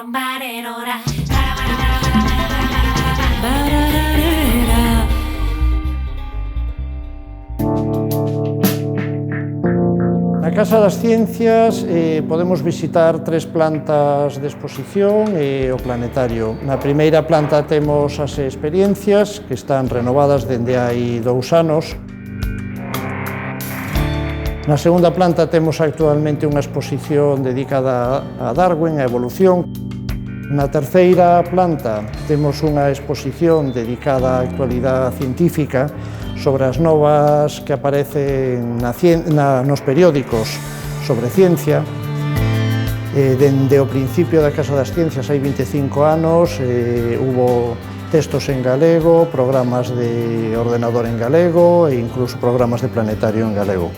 Na Casa das Ciencias podemos visitar 3 plantas de exposición e o planetario. Na primeira planta temos as experiencias que están renovadas dende hai 2 anos. Na segunda planta temos actualmente unha exposición dedicada a Darwin, a evolución. Na terceira planta temos unha exposición dedicada á actualidade científica sobre as novas que aparecen nos periódicos sobre ciencia. Dende o principio da Casa das Ciencias, hai 25 anos, hubo textos en galego, programas de ordenador en galego e incluso programas de planetario en galego.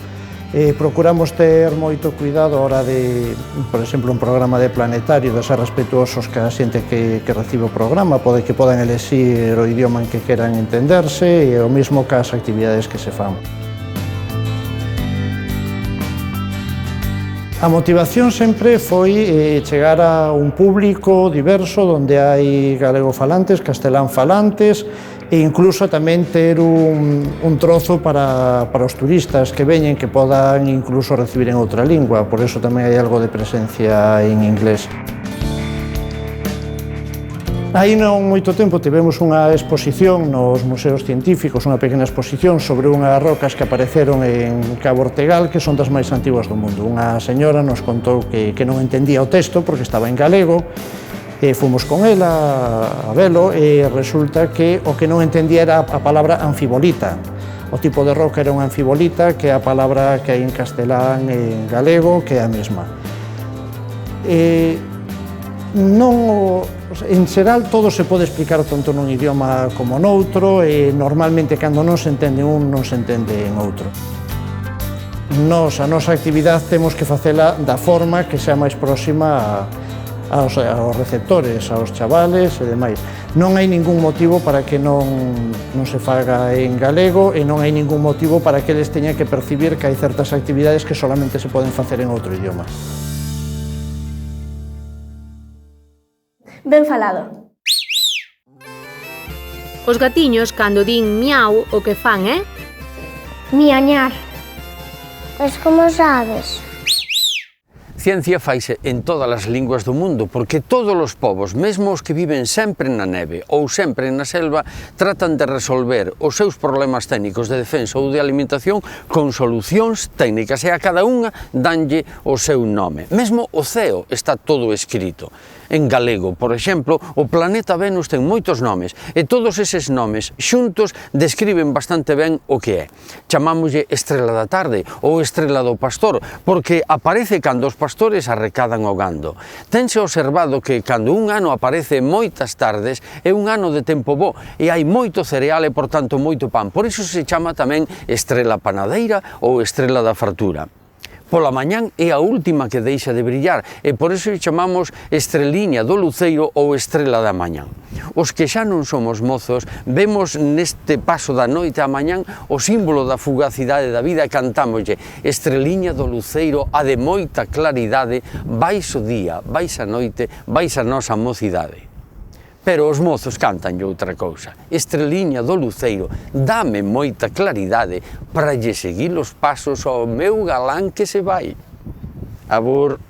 Procuramos ter moito cuidado a hora de, por exemplo, un programa de planetario, de ser respetuosos que a xente que recibe o programa, que podan elexir o idioma en que queran entenderse e o mesmo que as actividades que se fan. A motivación sempre foi chegar a un público diverso onde hai galegofalantes, castelánfalantes e incluso tamén ter un trozo para os turistas que veñen que podan incluso recibir en outra lingua, por eso tamén hai algo de presencia en inglés. Aí non moito tempo tivemos unha exposición nos museos científicos, unha pequena exposición sobre unhas rocas que apareceron en Cabo Ortegal, que son das máis antiguas do mundo. Unha señora nos contou que non entendía o texto porque estaba en galego, e fomos con ela a velo e resulta que o que non entendía era a palabra anfibolita. O tipo de roca era unha anfibolita, que é a palabra que hai en castelán e en galego, que é a mesma. En xeral, todo se pode explicar tanto nun idioma como noutro e normalmente cando non se entende un, non se entende en outro. A nosa actividade temos que facela da forma que sea máis próxima aos receptores, aos chavales e demais. Non hai ningún motivo para que non se faga en galego e non hai ningún motivo para que eles teñan que percibir que hai certas actividades que solamente se poden facer en outro idioma. Ben falado. Os gatiños, cando din miau, o que fan é miañar. Pois como sabes? Ciencia faise en todas as linguas do mundo porque todos os povos, mesmo os que viven sempre na neve ou sempre na selva, tratan de resolver os seus problemas técnicos de defensa ou de alimentación con solucións técnicas e a cada unha danlle o seu nome. Mesmo o ceo está todo escrito. En galego, por exemplo, o planeta Venus ten moitos nomes e todos eses nomes xuntos describen bastante ben o que é. Chamámoslle estrela da tarde ou estrela do pastor porque aparece cando os pastores arrecadan o gando. Tense observado que cando un ano aparece moitas tardes é un ano de tempo bo e hai moito cereal e, por tanto, moito pan. Por iso se chama tamén estrela panadeira ou estrela da fartura. Pola mañán é a última que deixa de brillar e por iso chamamos estreliña do luceiro ou estrela da mañán. Os que xa non somos mozos vemos neste paso da noite á mañán o símbolo da fugacidade da vida e cantámoslle estreliña do luceiro a de moita claridade, vais o día, vais a noite, vais a nosa mocidade. Pero os mozos cantanlle outra cousa. Estreliña do luceiro, dame moita claridade para lle seguir os pasos ao meu galán que se vai. Abur.